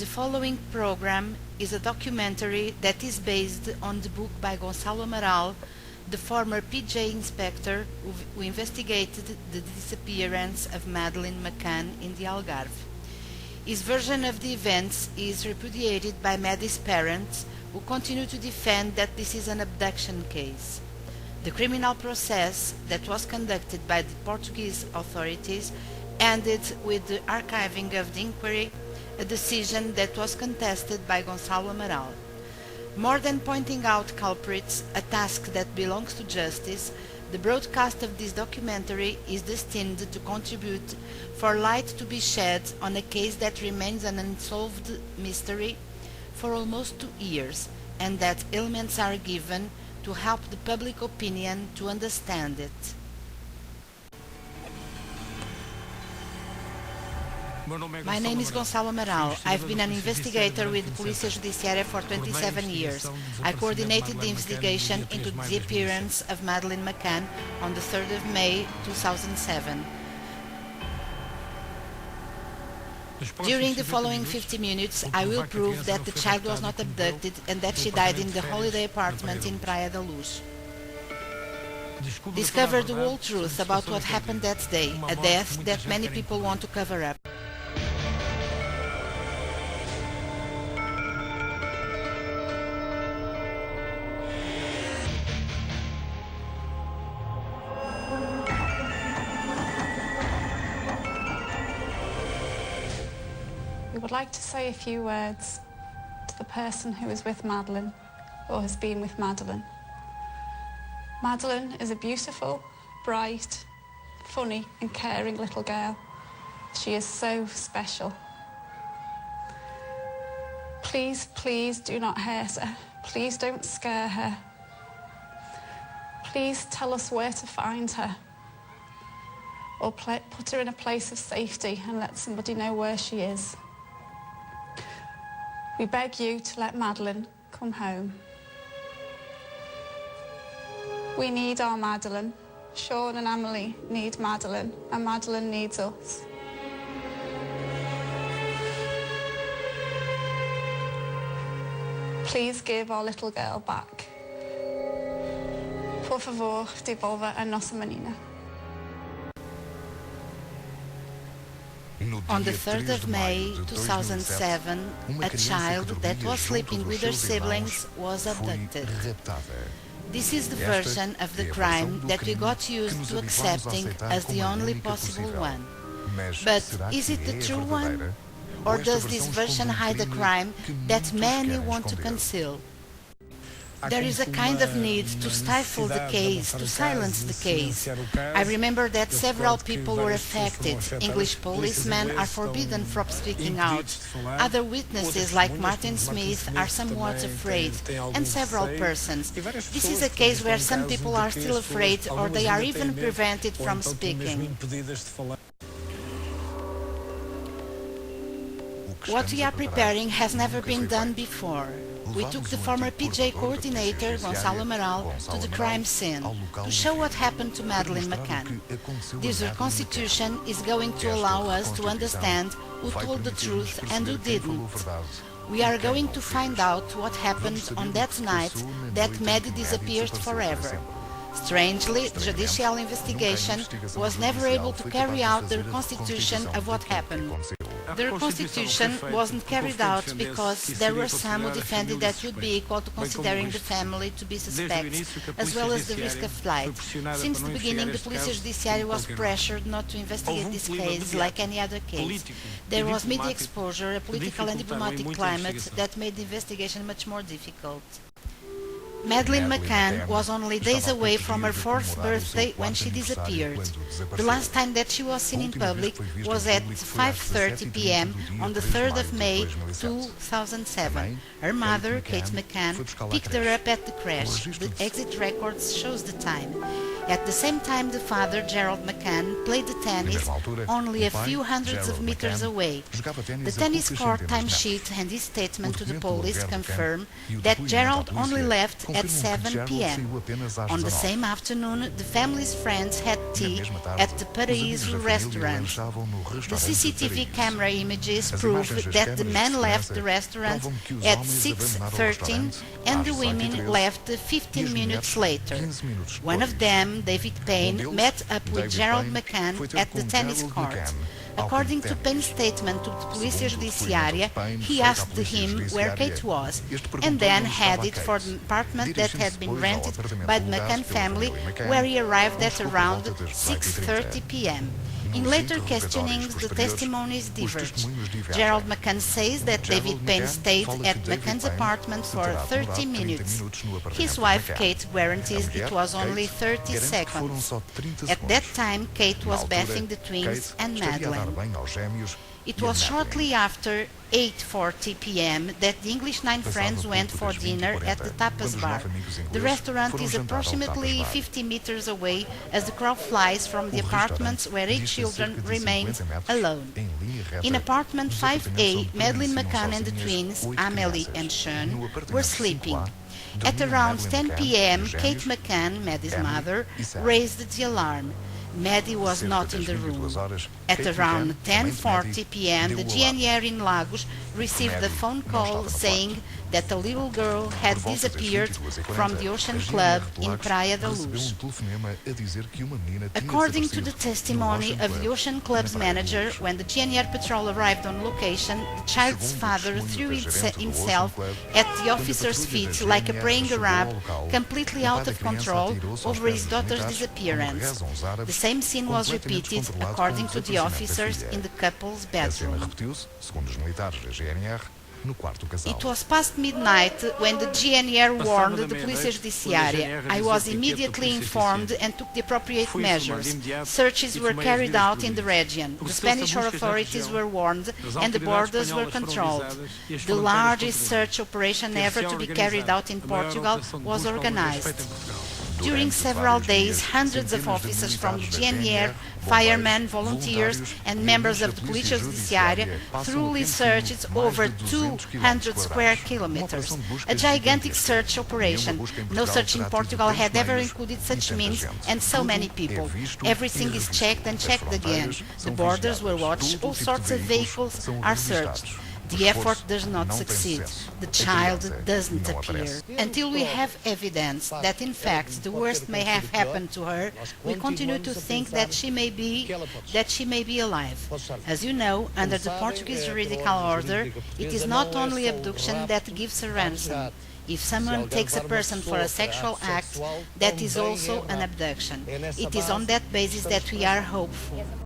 The following program is a documentary that is based on the book by Gonçalo Amaral, the former PJ inspector who investigated the disappearance of Madeleine McCann in the Algarve. His version of the events is repudiated by Maddie's parents, who continue to defend that this is an abduction case. The criminal process that was conducted by the Portuguese authorities ended with the archiving of the inquiry, a decision that was contested by Gonçalo Amaral. More than pointing out culprits, a task that belongs to justice, the broadcast of this documentary is destined to contribute for light to be shed on a case that remains an unsolved mystery for almost 2 years, and that elements are given to help the public opinion to understand it. My name is Gonçalo Amaral. I've been an investigator with the Polícia Judiciária for 27 years. I coordinated the investigation into the disappearance of Madeleine McCann on the 3rd of May 2007. During the following 50 minutes, I will prove that the child was not abducted and that she died in the holiday apartment in Praia da Luz. Discover the whole truth about what happened that day, a death that many people want to cover up. We would like to say a few words to the person who is with Madeleine or has been with Madeleine. Madeleine is a beautiful, bright, funny and caring little girl. She is so special. Please, please do not hurt her. Please don't scare her. Please tell us where to find her, or put her in a place of safety and let somebody know where she is. We beg you to let Madeleine come home. We need our Madeleine. Sean and Emily need Madeleine, and Madeleine needs us. Please give our little girl back. Por favor, devolva a nossa menina. On the 3rd of May 2007, a child that was sleeping with her siblings was abducted. This is the version of the crime that we got used to accepting as the only possible one. But is it the true one? Or does this version hide a crime that many want to conceal? There is a kind of need to stifle the case, to silence the case. I remember that several people were affected. English policemen are forbidden from speaking out. Other witnesses, like Martin Smith, are somewhat afraid, and several persons. This is a case where some people are still afraid, or they are even prevented from speaking. What we are preparing has never been done before. We took the former PJ coordinator, Gonçalo Amaral, to the crime scene to show what happened to Madeleine McCann. This reconstitution is going to allow us to understand who told the truth and who didn't. We are going to find out what happened on that night that Maddie disappeared forever. Strangely, the judicial investigation was never able to carry out the reconstitution of what happened. The reconstitution wasn't carried out because there were some who defended that would be equal to considering the family to be suspects, as well as the risk of flight. Since the beginning, the Polícia Judiciária was pressured not to investigate this case like any other case. There was media exposure, a political and diplomatic climate that made the investigation much more difficult. Madeleine McCann was only days away from her 4th birthday when she disappeared. The last time that she was seen in public was at 5:30 p.m. on the 3rd of May 2007. Her mother, Kate McCann, picked her up at the crash. The exit records shows the time. At the same time, the father, Gerald McCann, played the tennis only a few hundreds of meters away. The tennis court timesheet and his statement to the police confirm that Gerald only left at 7 p.m. On the same afternoon, the family's friends had tea at the Portuguese restaurant. The CCTV camera images prove that the man left the restaurant at 6:13 and the women left 15 minutes later. One of them, David Payne, met up with Gerald McCann at the tennis court. According to Payne's statement to the Polícia Judiciária, he asked him where Kate was and then headed for the apartment that had been rented by the McCann family, where he arrived at around 6:30 p.m. In later questionings, the testimonies diverged. Gerald McCann says that David Payne stayed at McCann's apartment for 30 minutes. His wife, Kate, guarantees it was only 30 seconds. At that time, Kate was bathing the twins and Madeleine. It was shortly after 8:40 p.m. that the English nine friends went for dinner at the Tapas Bar. The restaurant is approximately 50 meters away as the crow flies from the apartments where 8 children remained alone. In apartment 5A, Madeleine McCann and the twins, Amélie and Sean, were sleeping. At around 10 p.m., Kate McCann, Maddie's mother, raised the alarm. Maddie was not in the room. At around 10:40 p.m., the GNR in Lagos received a phone call saying that a little girl had disappeared from the Ocean Club in Praia da Luz. According to the testimony of the Ocean Club's manager, when the GNR patrol arrived on location, the child's father threw himself at the officer's feet like a praying Arab, completely out of control over his daughter's disappearance. The same scene was repeated, according to the officers, in the couple's bedroom. It was past midnight when the GNR warned the Polícia Judiciária. I was immediately informed and took the appropriate measures. Searches were carried out in the region. The Spanish authorities were warned and the borders were controlled. The largest search operation ever to be carried out in Portugal was organized. During several days, hundreds of officers from the GNR, firemen, volunteers and members of the Polícia Judiciária thoroughly searched over 200 square kilometers. A gigantic search operation. No search in Portugal had ever included such means and so many people. Everything is checked and checked again. The borders were watched, all sorts of vehicles are searched. The effort does not succeed. The child doesn't appear. Until we have evidence that in fact the worst may have happened to her, we continue to think that she may be alive. As you know, under the Portuguese juridical order, it is not only abduction that gives a ransom. If someone takes a person for a sexual act, that is also an abduction. It is on that basis that we are hopeful.